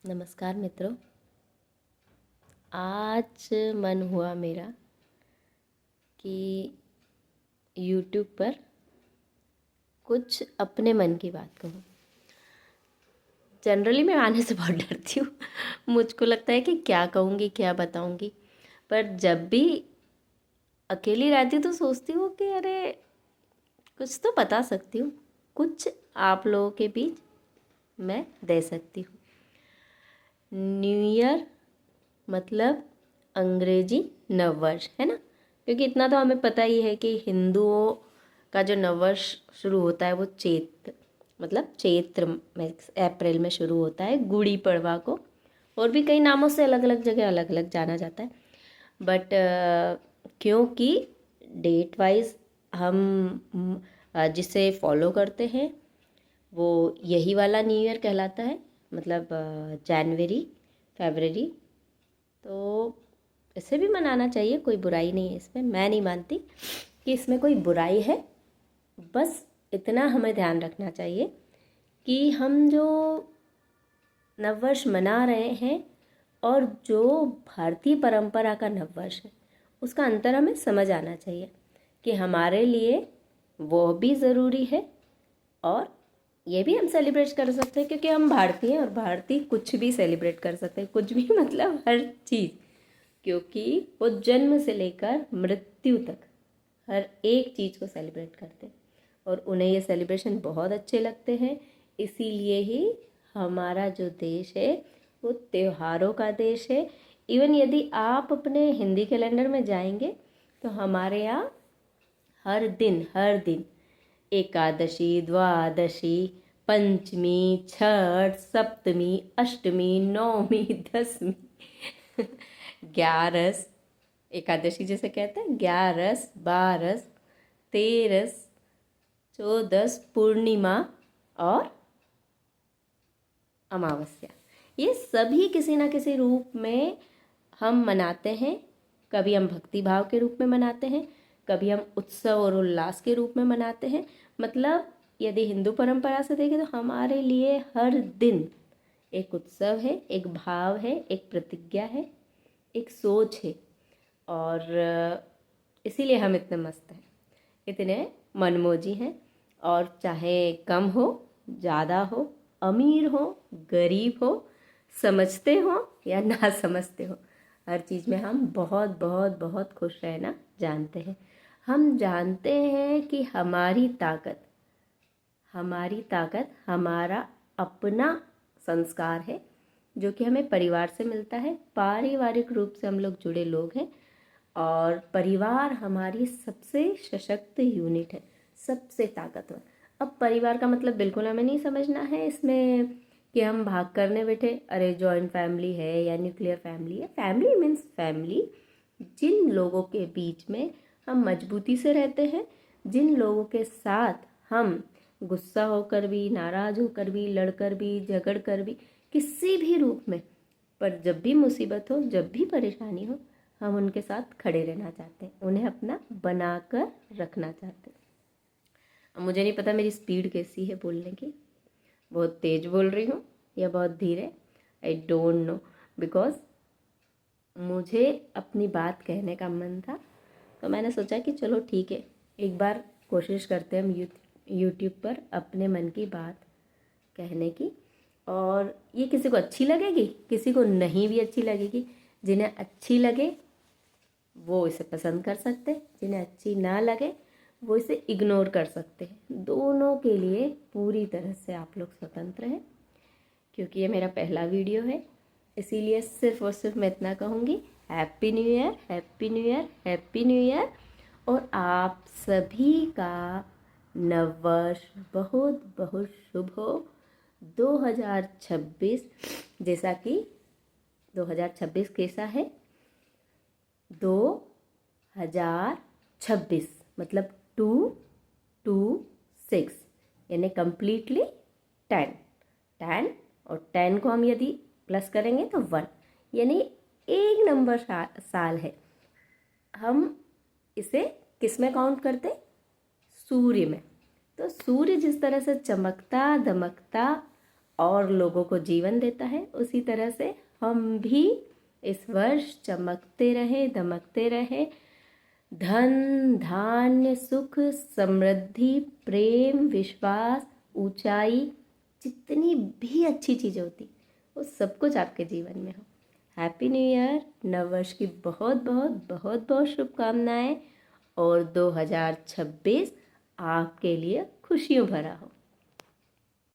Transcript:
नमस्कार मित्रों। आज मन हुआ मेरा कि YouTube पर कुछ अपने मन की बात कहूँ। जनरली मैं आने से बहुत डरती हूँ। मुझको लगता है कि क्या कहूँगी, क्या बताऊँगी। पर जब भी अकेली रहती हूँ तो सोचती हूँ कि अरे कुछ तो बता सकती हूँ, कुछ आप लोगों के बीच मैं दे सकती हूँ। न्यू ईयर मतलब अंग्रेजी नववर्ष है ना, क्योंकि इतना तो हमें पता ही है कि हिंदुओं का जो नववर्ष शुरू होता है वो चैत्र में, अप्रैल में शुरू होता है, गुड़ी पड़वा को। और भी कई नामों से अलग अलग जगह अलग अलग जाना जाता है, बट क्योंकि डेट वाइज हम जिसे फॉलो करते हैं वो यही वाला न्यू ईयर कहलाता है, मतलब जनवरी फरवरी। तो इसे भी मनाना चाहिए, कोई बुराई नहीं है इसमें। मैं नहीं मानती कि इसमें कोई बुराई है। बस इतना हमें ध्यान रखना चाहिए कि हम जो नववर्ष मना रहे हैं और जो भारतीय परंपरा का नववर्ष है उसका अंतर हमें समझ आना चाहिए कि हमारे लिए वो भी ज़रूरी है और ये भी हम सेलिब्रेट कर सकते हैं, क्योंकि हम भारतीय हैं और भारतीय कुछ भी सेलिब्रेट कर सकते हैं, कुछ भी मतलब हर चीज़, क्योंकि वो जन्म से लेकर मृत्यु तक हर एक चीज़ को सेलिब्रेट करते हैं और उन्हें ये सेलिब्रेशन बहुत अच्छे लगते हैं। इसीलिए ही हमारा जो देश है वो त्योहारों का देश है। इवन यदि आप अपने हिंदी कैलेंडर में जाएंगे तो हमारे यहाँ हर दिन एकादशी, द्वादशी, पंचमी, छठ, सप्तमी, अष्टमी, नौमी, दसवीं, ग्यारस, एकादशी जैसे कहते हैं, ग्यारस, बारस, तेरस, चौदस, पूर्णिमा और अमावस्या, ये सभी किसी ना किसी रूप में हम मनाते हैं। कभी हम भक्ति भाव के रूप में मनाते हैं, कभी हम उत्सव और उल्लास के रूप में मनाते हैं। मतलब यदि हिंदू परंपरा से देखें तो हमारे लिए हर दिन एक उत्सव है, एक भाव है, एक प्रतिज्ञा है, एक सोच है। और इसीलिए हम इतने मस्त हैं, इतने मनमोजी हैं। और चाहे कम हो, ज़्यादा हो, अमीर हो, गरीब हो, समझते हो या ना समझते हो, हर चीज़ में हम बहुत बहुत बहुत खुश रहना जानते हैं। हम जानते हैं कि हमारी ताकत हमारा अपना संस्कार है, जो कि हमें परिवार से मिलता है। पारिवारिक रूप से हम लोग जुड़े लोग हैं और परिवार हमारी सबसे सशक्त यूनिट है, सबसे ताकतवर। अब परिवार का मतलब बिल्कुल हमें नहीं समझना है इसमें कि हम भाग करने बैठे अरे जॉइंट फैमिली है या न्यूक्लियर फैमिली है। फैमिली मीन्स फैमिली, जिन लोगों के बीच में हम मजबूती से रहते हैं, जिन लोगों के साथ हम गुस्सा होकर भी, नाराज़ होकर भी, लड़कर भी, झगड़ कर भी, किसी भी रूप में, पर जब भी मुसीबत हो, जब भी परेशानी हो, हम उनके साथ खड़े रहना चाहते हैं, उन्हें अपना बनाकर रखना चाहते हैं। अब मुझे नहीं पता मेरी स्पीड कैसी है बोलने की, बहुत तेज बोल रही हूँ या बहुत धीरे, आई डोंट नो। बिकॉज मुझे अपनी बात कहने का मन था, तो मैंने सोचा कि चलो ठीक है, एक बार कोशिश करते हैं हम यूट्यूब पर अपने मन की बात कहने की। और ये किसी को अच्छी लगेगी, किसी को नहीं भी अच्छी लगेगी। जिन्हें अच्छी लगे वो इसे पसंद कर सकते हैं, जिन्हें अच्छी ना लगे वो इसे इग्नोर कर सकते हैं। दोनों के लिए पूरी तरह से आप लोग स्वतंत्र हैं, क्योंकि ये मेरा पहला वीडियो है। इसीलिए सिर्फ और सिर्फ मैं इतना कहूँगी, happy new year, happy new year, happy new year. और आप सभी का नववर्ष बहुत बहुत शुभ हो। 2026, जैसा कि 2026 कैसा है, 2026 मतलब 226 यानी कम्प्लीटली 10 और 10 को हम यदि प्लस करेंगे तो 1, यानी एक नंबर साल है। हम इसे किस में काउंट करते? सूर्य में। तो सूर्य जिस तरह से चमकता दमकता और लोगों को जीवन देता है, उसी तरह से हम भी इस वर्ष चमकते रहें, दमकते रहें। धन, धान्य, सुख, समृद्धि, प्रेम, विश्वास, ऊंचाई, जितनी भी अच्छी चीज़ें होती वो सब कुछ आपके जीवन में हो। हैप्पी न्यू ईयर, नववर्ष की बहुत बहुत बहुत बहुत शुभकामनाएं और 2026 आपके लिए खुशियों भरा हो।